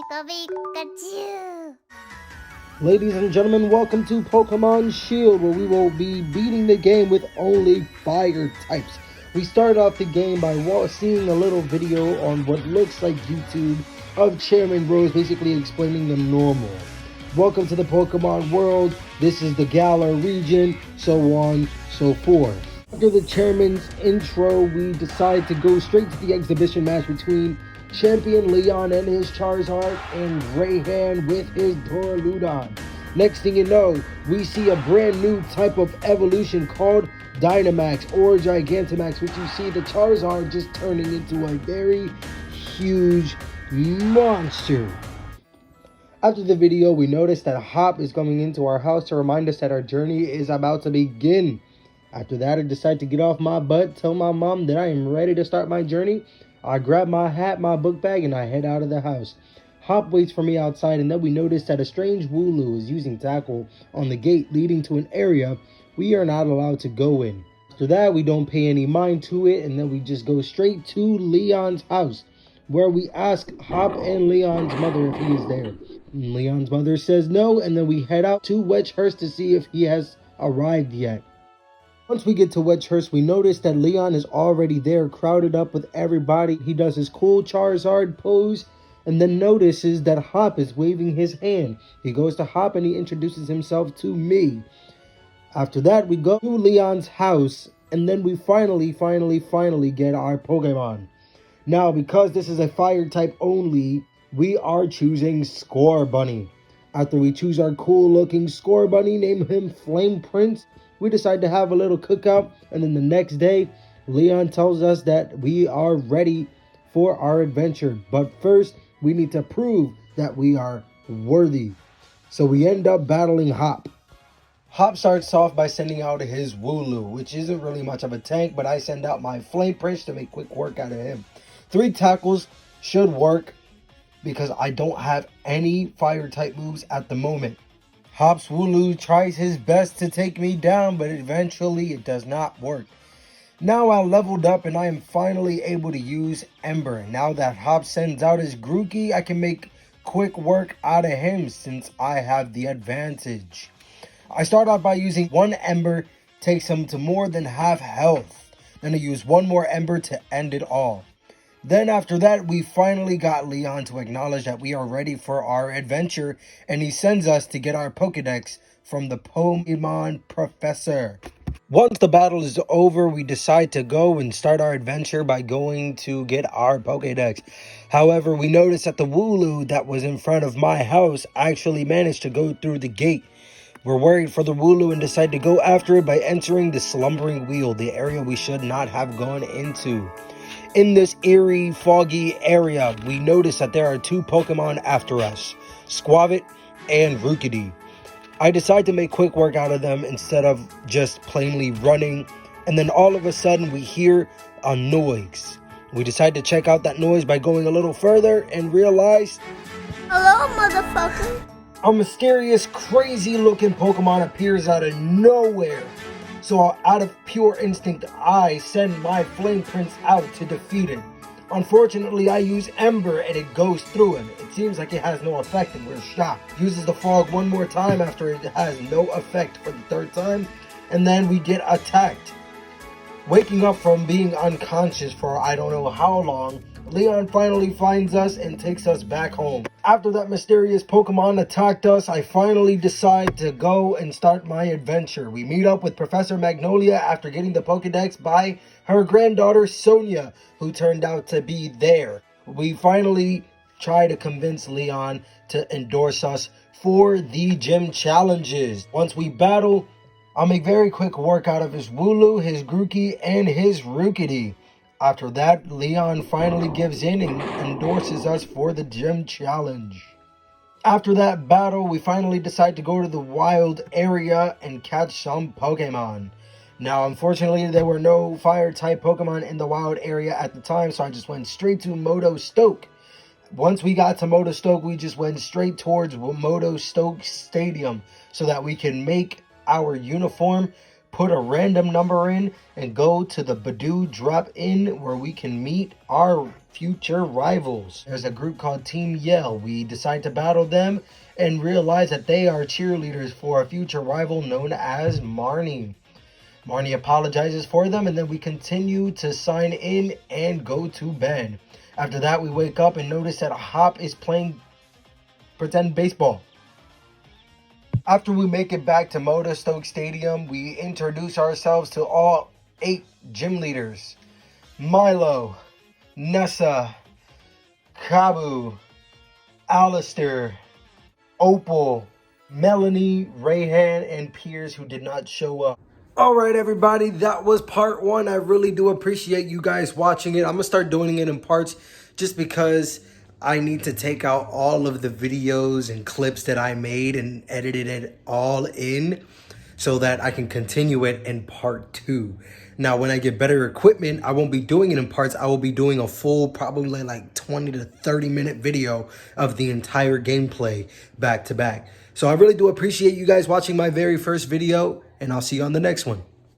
Pikachu. Ladies and gentlemen, welcome to Pokémon Shield, where we will be beating the game with only fire types. We start off the game by seeing a little video on what looks like YouTube of Chairman Rose basically explaining the normal. Welcome to the Pokemon world, this is the Galar region, so on, so forth. After the chairman's intro, we decide to go straight to the exhibition match between Champion Leon and his Charizard and Rayhan with his Duraludon. Next thing you know, we see a brand new type of evolution called Dynamax or Gigantamax, which you see the Charizard just turning into a very huge monster. After the video, we notice that Hop is coming into our house to remind us that our journey is about to begin. After that, I decide to get off my butt, tell my mom that I am ready to start my journey. I grab my hat, my book bag, and I head out of the house. Hop waits for me outside, and then we notice that a strange Wooloo is using tackle on the gate leading to an area we are not allowed to go in. After that, we don't pay any mind to it, and then we just go straight to Leon's house, where we ask Hop and Leon's mother if he is there. And Leon's mother says no, and then we head out to Wedgehurst to see if he has arrived yet. Once we get to Wedgehurst, we notice that Leon is already there, crowded up with everybody. He does his cool Charizard pose, and then notices that Hop is waving his hand. He goes to Hop and he introduces himself to me. After that, we go to Leon's house, and then we finally get our Pokemon. Now, because this is a fire type only, we are choosing Scorbunny. After we choose our cool looking Scorbunny, name him Flame Prince, we decide to have a little cookout, and then the next day, Leon tells us that we are ready for our adventure. But first, we need to prove that we are worthy. So we end up battling Hop. Hop starts off by sending out his Wooloo, which isn't really much of a tank, but I send out my Flame Prince to make quick work out of him. 3 tackles should work because I don't have any fire type moves at the moment. Hop's Wooloo tries his best to take me down, but eventually it does not work. Now I leveled up and I am finally able to use Ember. Now that Hop sends out his Grookey, I can make quick work out of him since I have the advantage. I start out by using 1 Ember, takes him to more than half health. Then I use 1 more Ember to end it all. Then after that, we finally got Leon to acknowledge that we are ready for our adventure, and he sends us to get our Pokédex from the Pokemon Professor. Once the battle is over, we decide to go and start our adventure by going to get our Pokédex. However, we notice that the Wooloo that was in front of my house actually managed to go through the gate. We're worried for the Wooloo and decide to go after it by entering the Slumbering Wheel, the area we should not have gone into. In this eerie, foggy area, we notice that there are 2 Pokemon after us, Squavit and Rookidee. I decide to make quick work out of them instead of just plainly running, and then all of a sudden we hear a noise. We decide to check out that noise by going a little further and realize, Hello, motherfucker. a mysterious, crazy-looking Pokemon appears out of nowhere. So out of pure instinct, I send my Flame Prince out to defeat it. Unfortunately, I use Ember and it goes through him. It seems like it has no effect and we're shocked. Uses the fog 1 more time after it has no effect for the 3rd time. And then we get attacked. Waking up from being unconscious for I don't know how long, Leon finally finds us and takes us back home. After that mysterious Pokemon attacked us, I finally decide to go and start my adventure. We meet up with Professor Magnolia after getting the Pokédex by her granddaughter Sonia, who turned out to be there. We finally try to convince Leon to endorse us for the gym challenges. Once we battle, I'll make very quick work out of his Wooloo, his Grookey, and his Rookidee. After that, Leon finally gives in and endorses us for the gym challenge. After that battle, we finally decide to go to the wild area and catch some Pokemon. Now, unfortunately, there were no fire type Pokemon in the wild area at the time, so I just went straight to Moto Stoke. Once we got to Moto Stoke, we just went straight towards Moto Stoke Stadium so that we can make our uniform, put a random number in, and go to the Badoo drop-in where we can meet our future rivals. There's a group called Team Yell. We decide to battle them and realize that they are cheerleaders for a future rival known as Marnie. Marnie apologizes for them, and then we continue to sign in and go to bed. After that, we wake up and notice that Hop is playing pretend baseball. After we make it back to Motorstoke Stadium, we introduce ourselves to all 8 gym leaders. Milo, Nessa, Kabu, Alistair, Opal, Melanie, Rayhan, and Piers, who did not show up. Alright everybody, that was part 1. I really do appreciate you guys watching it. I'm going to start doing it in parts just because I need to take out all of the videos and clips that I made and edited it all in so that I can continue it in part 2. Now, when I get better equipment, I won't be doing it in parts. I will be doing a full, probably like 20 to 30 minute video of the entire gameplay back to back. So I really do appreciate you guys watching my very first video, and I'll see you on the next one.